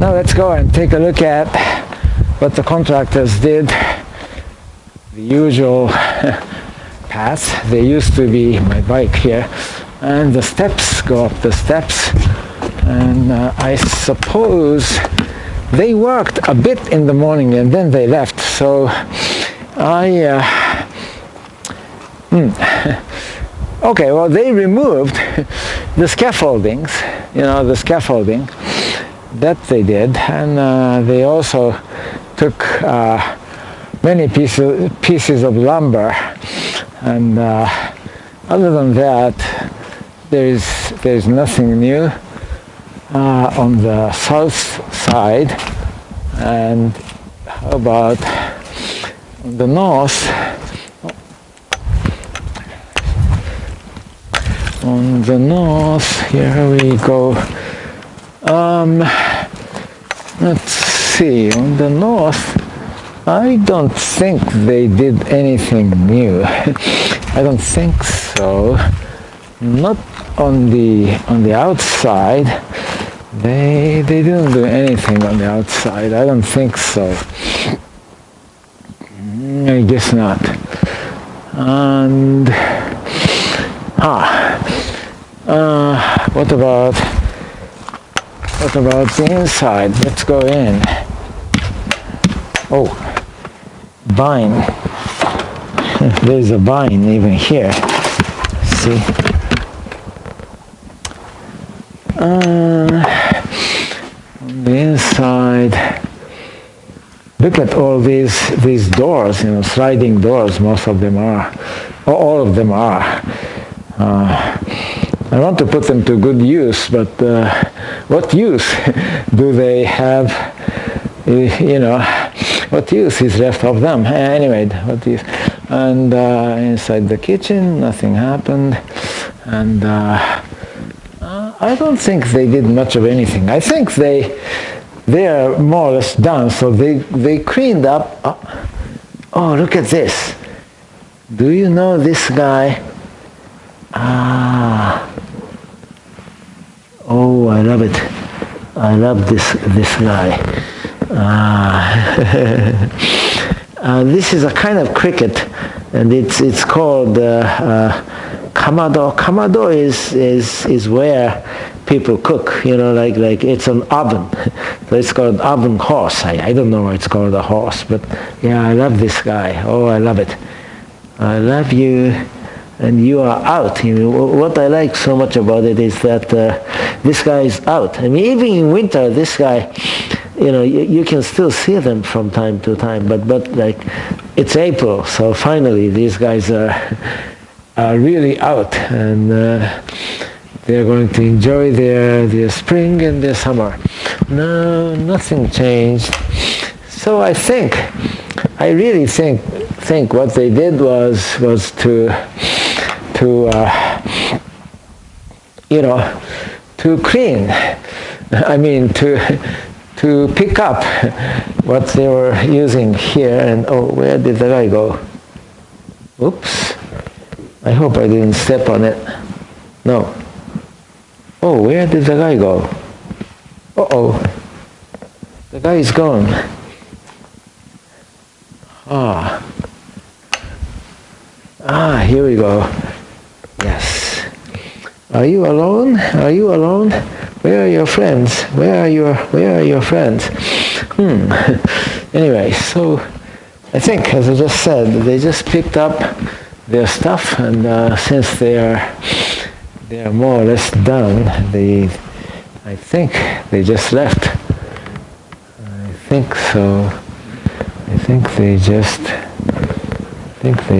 Now let's go and take a look at what the contractors did. The usual paths. There used to be my bike here, and the steps go up the steps, and I suppose they worked a bit in the morning and then they left. So okay, well, they removed the scaffoldings, the scaffolding that they did, and they also took many pieces of lumber, and other than that, there's nothing new on the south side. And how about on the north? On the north, here we go. Let's see, on the north, I don't think they did anything new. I don't think so. Not on the outside. They didn't do anything on the outside. I don't think so. I guess not. And what about the inside? Let's go in. Oh, vine. There's a vine even here. See? On the inside, look at all these doors, sliding doors. Most of them are, or all of them are. I want to put them to good use, but what use do they have? What use is left of them? Anyway, what use? And inside the kitchen, nothing happened, and I don't think they did much of anything. I think they are more or less done. So they cleaned up. Oh, look at this! Do you know this guy? Oh, I love it. I love this guy. This is a kind of cricket, and it's called kamado. Kamado is where people cook. Like it's an oven. So it's called oven horse. I don't know why it's called a horse, but yeah, I love this guy. Oh, I love it. I love you. And you are out. What I like so much about it is that this guy is out. I mean, even in winter, this guy, you can still see them from time to time. But like, it's April, so finally these guys are really out, and they're going to enjoy their spring and their summer. No, nothing changed. So I really think what they did was to clean. I mean, to pick up what they were using here. And oh, where did the guy go? Oops! I hope I didn't step on it. No. Oh, where did the guy go? Uh-oh. The guy is gone. Here we go. Yes. Are you alone? Are you alone? Where are your friends? Where are your friends? Anyway, so I think, as I just said, they just picked up their stuff, and since they are more or less done, I think they just left. I think so. I think they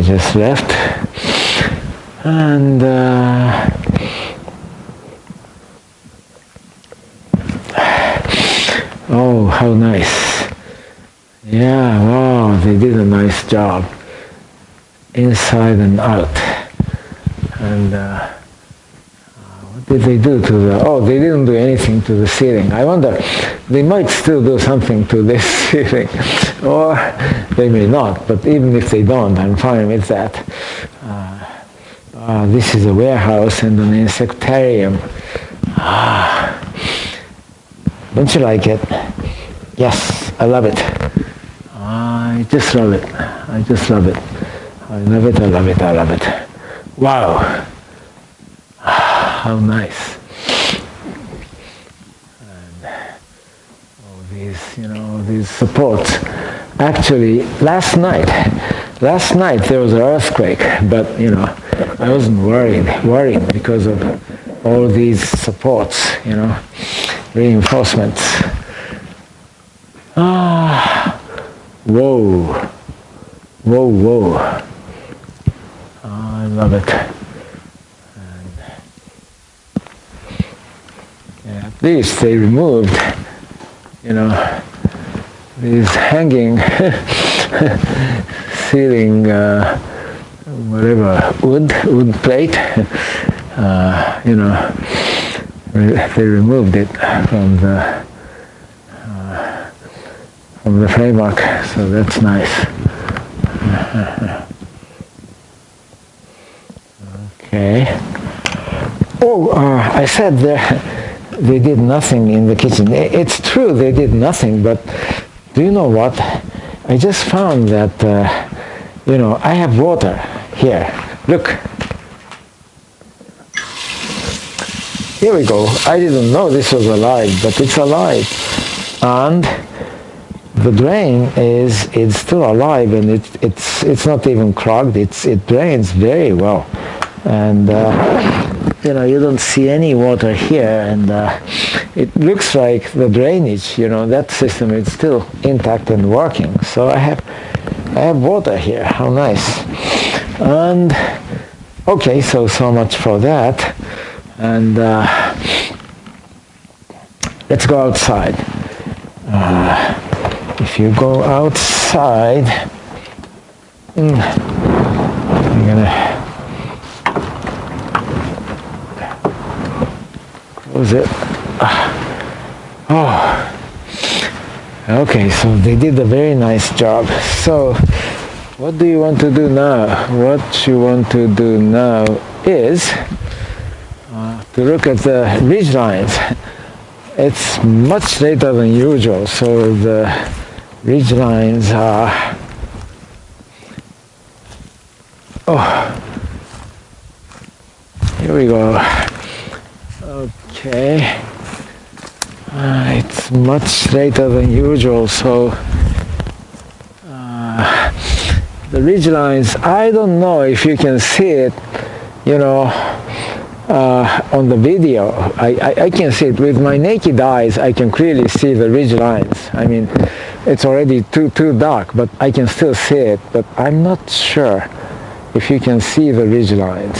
just left, and oh, how nice! Yeah, wow, they did a nice job, inside and out. And what did they do to the? Oh, they didn't do anything to the ceiling. I wonder, they might still do something to this ceiling, or they may not. But even if they don't, I'm fine with that. This is a warehouse and an insectarium. Don't you like it? Yes, I love it. I just love it. I just love it. I love it, I love it, I love it. Wow. How nice. And all these, these supports. Actually, last night there was an earthquake, but, I wasn't worried because of all these supports, reinforcements. Whoa. I love it. And, at least they removed, these hanging ceiling, whatever, wood plate, they removed it from the framework, so that's nice. Okay. Oh, I said they did nothing in the kitchen. It's true they did nothing, but do you know what? I just found that, I have water here. Look. Here we go. I didn't know this was alive, but it's alive. And the drain is still alive, and it's not even clogged. It drains very well, and you don't see any water here, and it looks like the drainage, that system is still intact and working. So I have water here. How nice! And okay, so much for that, and let's go outside. If you go outside, I'm gonna close it. Okay, so they did a very nice job. So what do you want to do now? What you want to do now is to look at the ridge lines. It's much later than usual, so the ridge lines are here we go. Okay, it's much later than usual, so the ridge lines, I don't know if you can see it, on the video. I can see it with my naked eyes. I can clearly see the ridge lines. I mean, it's already too dark, but I can still see it. But I'm not sure if you can see the ridge lines.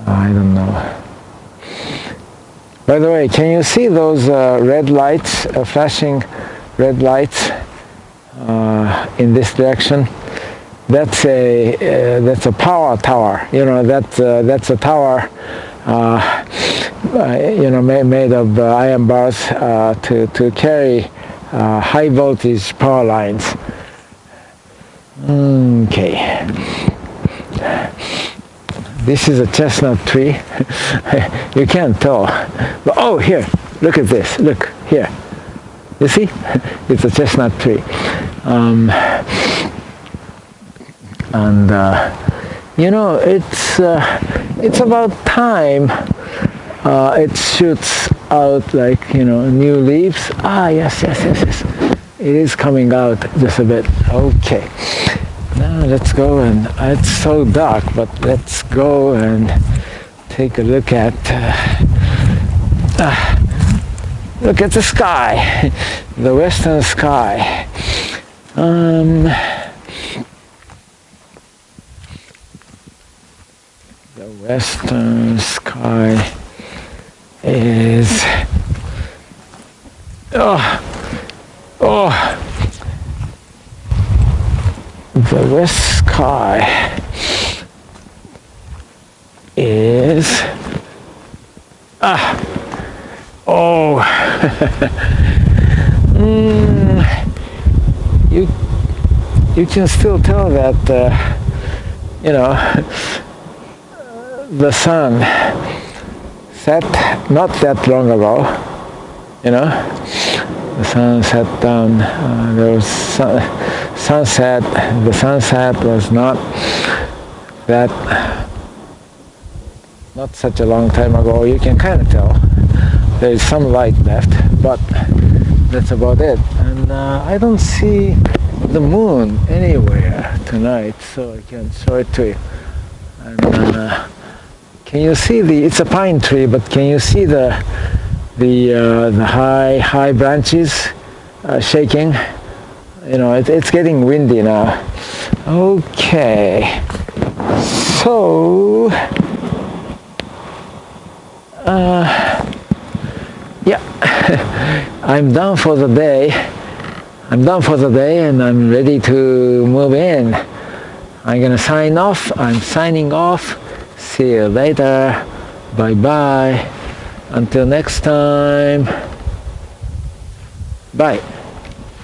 I don't know. By the way, can you see those red lights, flashing red lights in this direction? That's a power tower. That's a tower. Made of iron bars to carry high voltage power lines. Okay. This is a chestnut tree. You can't tell. But, here, look at this. Look here. You see? It's a chestnut tree. It's about time it shoots out new leaves. Yes. It is coming out just a bit. Okay. Now let's go, and it's so dark, but let's go and take a look at the sky, the western sky. The western sky is the west sky is you can still tell that the sun set not that long ago. The sun set down. There was sunset. The sunset was not such a long time ago. You can kind of tell there is some light left, but that's about it. And I don't see the moon anywhere tonight, so I can show it to you. And can you see it's a pine tree, but can you see the high branches shaking? You know, it's getting windy now. Okay, so yeah, I'm done for the day. And I'm ready to move in. I'm gonna sign off. I'm signing off. See you later. Bye bye. Until next time. Bye.